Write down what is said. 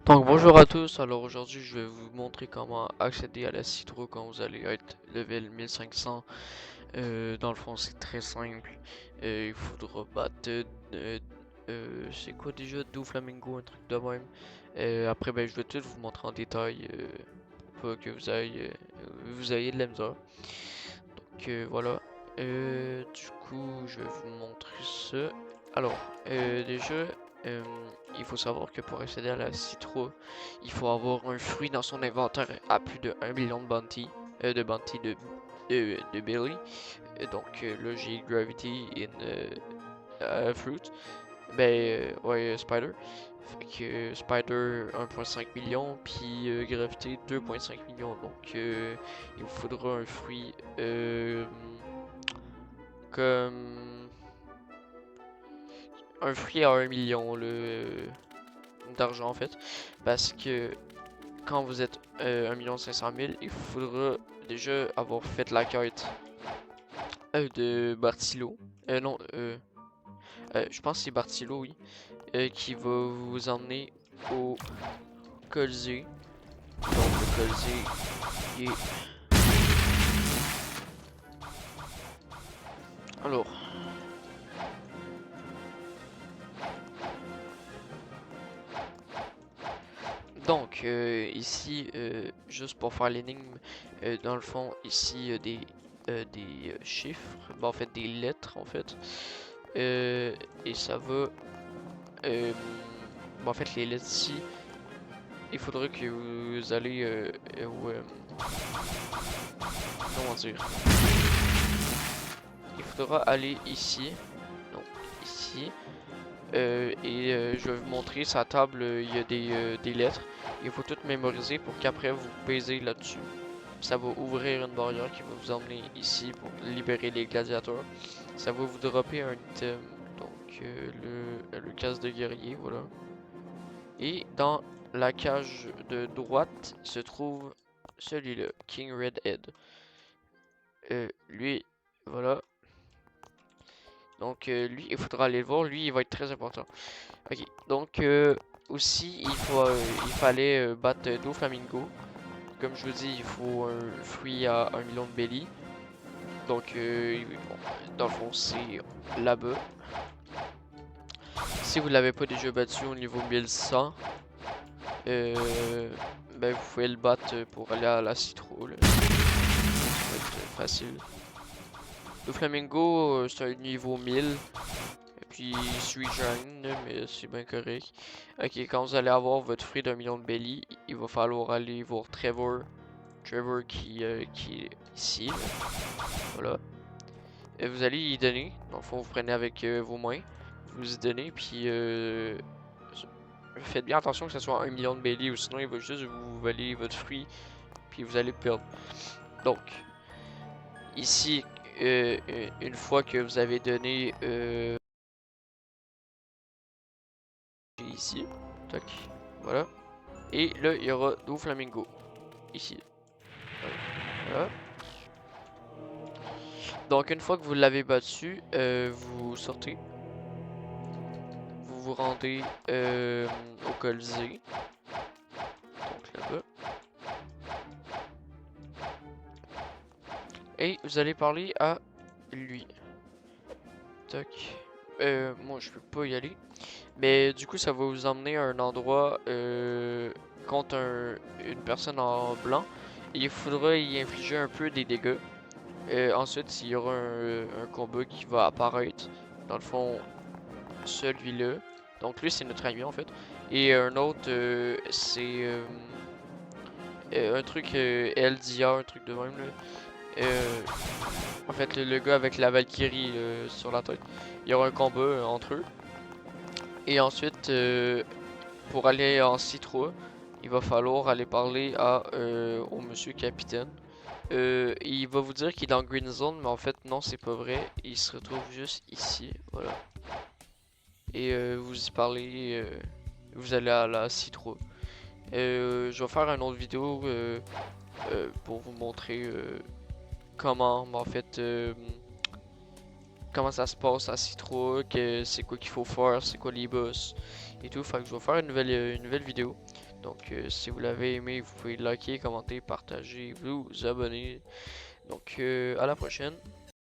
Donc bonjour à tous, alors aujourd'hui je vais vous montrer comment accéder à la Citro quand vous allez être level 1500. Dans le fond c'est très simple. Il faudra battre c'est quoi déjà, Doflamingo, un truc de même. Après ben je vais tout vous montrer en détail pour pas que vous ayez de la misère. Donc voilà. Du coup je vais vous montrer ça. Alors déjà euh, il faut savoir que pour accéder à la Citro, il faut avoir un fruit dans son inventaire à plus de 1 million de bounty, de Billy. Là j'ai Gravity in Fruit. Ouais, Spider. Fait que Spider 1.5 million, puis Gravity 2.5 millions. Il vous faudra un fruit comme un fruit à 1 million d'argent en fait. Parce que quand vous êtes 1 500 000, il faudra déjà avoir fait la quête de Bartilo. Non, je pense que c'est Bartilo, oui. Qui va vous emmener au Colisée. Donc le Colisée est... Alors, ici, juste pour faire l'énigme, dans le fond, ici, il y a des chiffres, en fait des lettres en fait. Et ça va... euh, en fait les lettres ici, il faudrait que vous allez... comment dire? Il faudra aller ici, donc ici. Je vais vous montrer sa table, il y a des lettres. Il faut toutes mémoriser pour qu'après vous pesez là-dessus. Ça va ouvrir une barrière qui va vous emmener ici pour libérer les gladiateurs. Ça va vous dropper un item, donc le casque de guerrier, voilà. Et dans la cage de droite se trouve celui-là, King Redhead. Lui, voilà. Lui, il faudra aller le voir. Lui, il va être très important. Ok, aussi, il fallait battre Doflamingo. Comme je vous dis, il faut un fruit à 1 million de belly. Bon, dans le fond, c'est là-bas. Si vous l'avez pas déjà battu au niveau 1100, ben vous pouvez le battre pour aller à la Citro, là. Ça va être facile. Doflamingo, c'est un niveau 1000. Et puis, il suit jeune, mais c'est bien correct. Ok, quand vous allez avoir votre fruit d'un million de belly, il va falloir aller voir Trevor. Trevor qui est ici, là. Voilà. Et vous allez y donner. Dans le fond, vous prenez avec vos mains. Vous y donnez, puis faites bien attention que ce soit 1 million de belly, ou sinon il va juste vous voler votre fruit, puis vous allez perdre. Donc, ici, une fois que vous avez donné ici, tac, voilà. Et là, il y aura Doflamingo, ici. Voilà. Donc, une fois que vous l'avez battu, vous sortez. Vous vous rendez au Colisée. Donc là-bas. Et vous allez parler à lui. Tac. Moi, je peux pas y aller. Mais du coup, ça va vous emmener à un endroit contre une personne en blanc. Et il faudra y infliger un peu des dégâts. Ensuite, il y aura un combat qui va apparaître. Dans le fond, celui-là. Donc lui, c'est notre ami en fait. Et un autre, c'est un truc LDA, un truc de même là. Euh, En fait, le gars avec la Valkyrie sur la tête. Il y aura un combat entre eux. Et ensuite, pour aller en Citro, il va falloir aller parler au monsieur capitaine. Il va vous dire qu'il est dans Green Zone, mais en fait, non, c'est pas vrai. Il se retrouve juste ici, voilà. Et vous y parlez, vous allez à la Citro. Je vais faire une autre vidéo pour vous montrer comment, en fait, comment ça se passe à Citro, c'est quoi qu'il faut faire, c'est quoi les boss et tout. Fait que je vais faire une nouvelle vidéo. Donc, si vous l'avez aimé, vous pouvez liker, commenter, partager, vous abonner. Donc, à la prochaine.